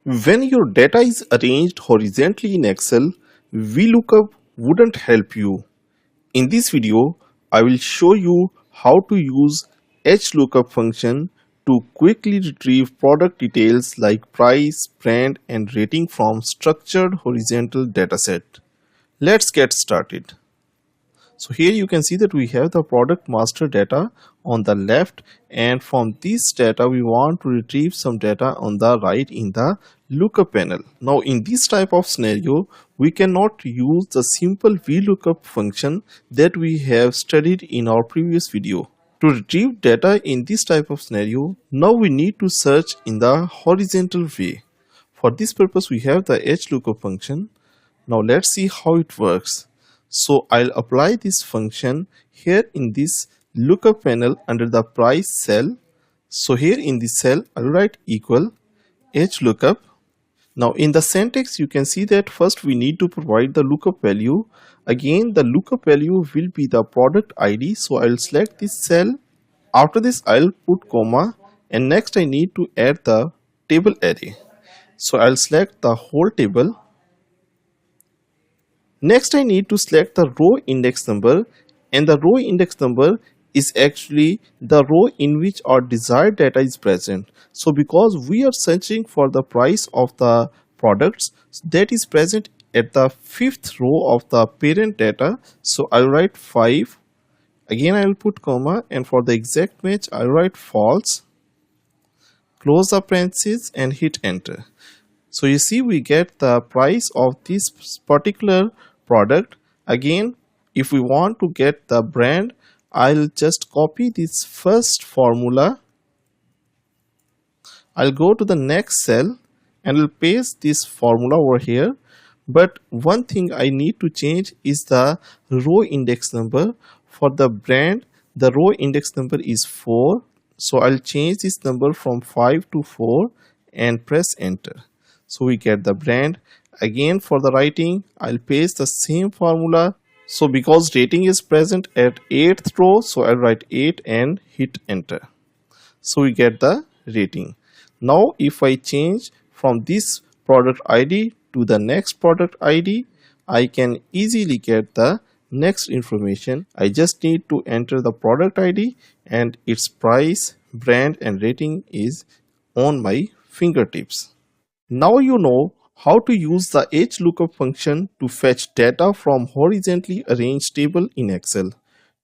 When your data is arranged horizontally in Excel, VLOOKUP wouldn't help you. In this video, I will show you how to use HLOOKUP function to quickly retrieve product details like price, brand, and rating from structured horizontal dataset. Let's get started. So here you can see that we have the product master data on the left, and from this data we want to retrieve some data on the right in the lookup panel. Now in this type of scenario, we cannot use the simple VLOOKUP function that we have studied in our previous video. To retrieve data in this type of scenario, now we need to search in the horizontal way. For this purpose we have the HLOOKUP function. Now let's see how it works. So I'll apply this function here in this lookup panel under the price cell. So here in this cell I'll write equal HLOOKUP. Now in the syntax you can see that first we need to provide the lookup value. Again the lookup value will be the product ID. So I'll select this cell. After this I'll put comma, and next I need to add the table array. So I'll select the whole table. Next I need to select the row index number, and the row index number is actually the row in which our desired data is present. So because we are searching for the price of the products that is present at the 5th row of the parent data, so I'll write 5. Again I will put comma, and for the exact match I'll write false. Close the parentheses and hit enter. So you see we get the price of this particular product. Again, if we want to get the brand, I'll just copy this first formula. I'll go to the next cell and I'll paste this formula over here. But one thing I need to change is the row index number. For the brand, the row index number is 4. So I'll change this number from 5 to 4 and press enter. So we get the brand. Again for the rating, I'll paste the same formula. So because rating is present at 8th row, so I'll write 8 and hit enter. So we get the rating. Now if I change from this product ID to the next product ID, I can easily get the next information. I just need to enter the product ID and its price, brand and rating is on my fingertips. Now you know how to use the HLOOKUP function to fetch data from horizontally arranged table in Excel.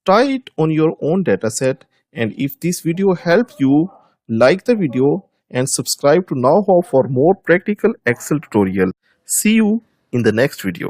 Try it on your own dataset, and if this video helped you, like the video and subscribe to KnowHow for more practical Excel tutorial. See you in the next video.